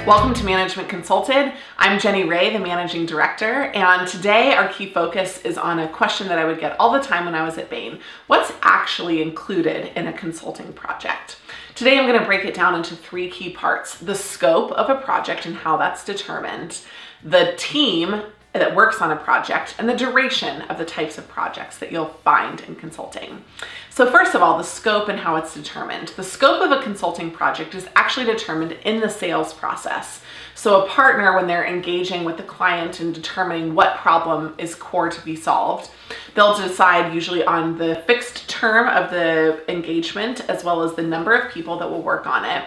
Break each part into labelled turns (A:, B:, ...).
A: Welcome to Management Consulted. I'm Jenny Ray, the Managing Director, and today our key focus is on a question that I would get all the time when I was at Bain. What's actually included in a consulting project? Today I'm going to break it down into three key parts: the scope of a project and how that's determined, the team that works on a project, and the duration of the types of projects that you'll find in consulting. So first of all, the scope and how it's determined. The scope of a consulting project is actually determined in the sales process. So a partner, when they're engaging with the client and determining what problem is core to be solved, they'll decide usually on the fixed term of the engagement as well as the number of people that will work on it,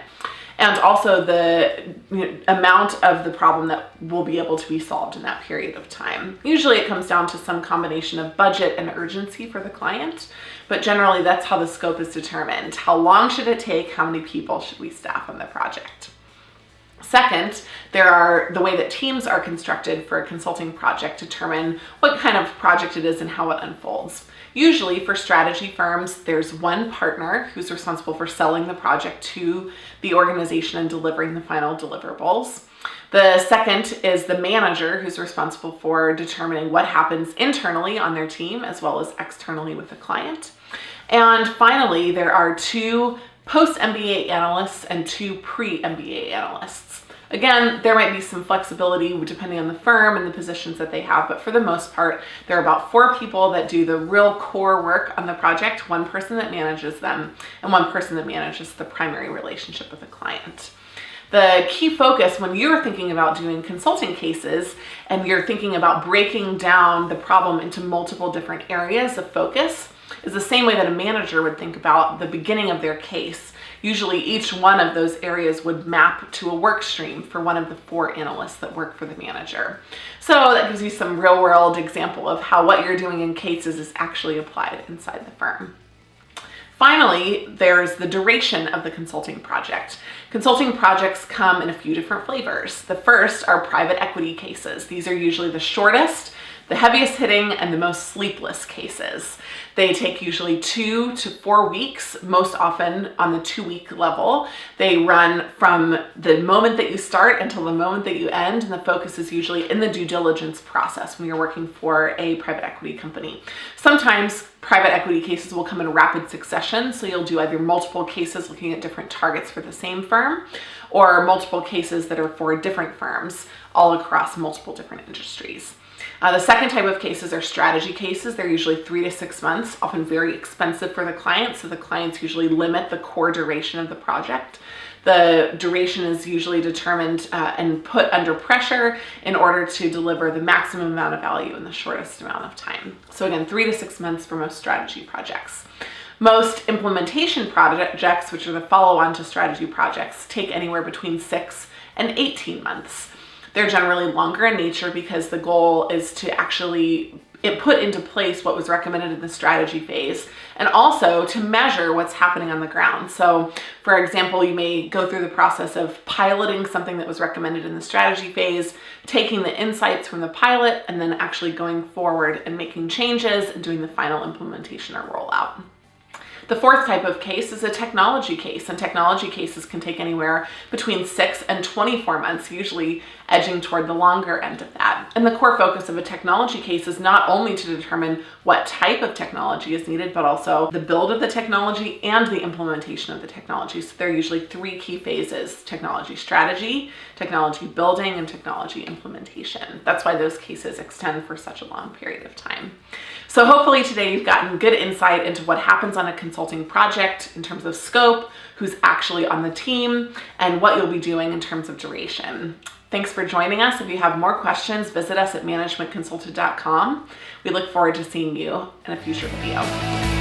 A: and also the amount of the problem that will be able to be solved in that period of time. Usually it comes down to some combination of budget and urgency for the client, but generally that's how the scope is determined. How long should it take? How many people should we staff on the project? Second, the way that teams are constructed for a consulting project determine what kind of project it is and how it unfolds. Usually for strategy firms, there's one partner who's responsible for selling the project to the organization and delivering the final deliverables. The second is the manager, who's responsible for determining what happens internally on their team as well as externally with the client. And finally, there are two post-MBA analysts and two pre-MBA analysts. Again, there might be some flexibility depending on the firm and the positions that they have, but for the most part, there are about 4 people that do the real core work on the project, one person that manages them, and one person that manages the primary relationship with the client. The key focus when you're thinking about doing consulting cases and you're thinking about breaking down the problem into multiple different areas of focus is the same way that a manager would think about the beginning of their case. Usually each one of those areas would map to a work stream for one of the 4 analysts that work for the manager. So that gives you some real world example of how what you're doing in cases is actually applied inside the firm. Finally, there's the duration of the consulting project. Consulting projects come in a few different flavors. The first are private equity cases. These are usually the shortest, the heaviest hitting, and the most sleepless cases. They take usually 2 to 4 weeks, most often on the 2-week level. They run from the moment that you start until the moment that you end, and the focus is usually in the due diligence process when you're working for a private equity company. Sometimes private equity cases will come in rapid succession, so you'll do either multiple cases looking at different targets for the same firm, or multiple cases that are for different firms all across multiple different industries. The second type of cases are strategy cases. They're usually 3 to 6 months, often very expensive for the client, so the clients usually limit the core duration of the project. The duration is usually determined and put under pressure in order to deliver the maximum amount of value in the shortest amount of time. So again, 3 to 6 months for most strategy projects. Most implementation projects, which are the follow-on to strategy projects, take anywhere between 6 and 18 months. They're generally longer in nature because the goal is to actually put into place what was recommended in the strategy phase and also to measure what's happening on the ground. So for example, you may go through the process of piloting something that was recommended in the strategy phase, taking the insights from the pilot, and then actually going forward and making changes and doing the final implementation or rollout. The fourth type of case is a technology case, and technology cases can take anywhere between 6 and 24 months, usually edging toward the longer end of that. And the core focus of a technology case is not only to determine what type of technology is needed, but also the build of the technology and the implementation of the technology. So there are usually 3 key phases: technology strategy, technology building, and technology implementation. That's why those cases extend for such a long period of time. So hopefully today you've gotten good insight into what happens on a consulting project in terms of scope, who's actually on the team, and what you'll be doing in terms of duration. Thanks for joining us. If you have more questions, visit us at managementconsulted.com. We look forward to seeing you in a future video.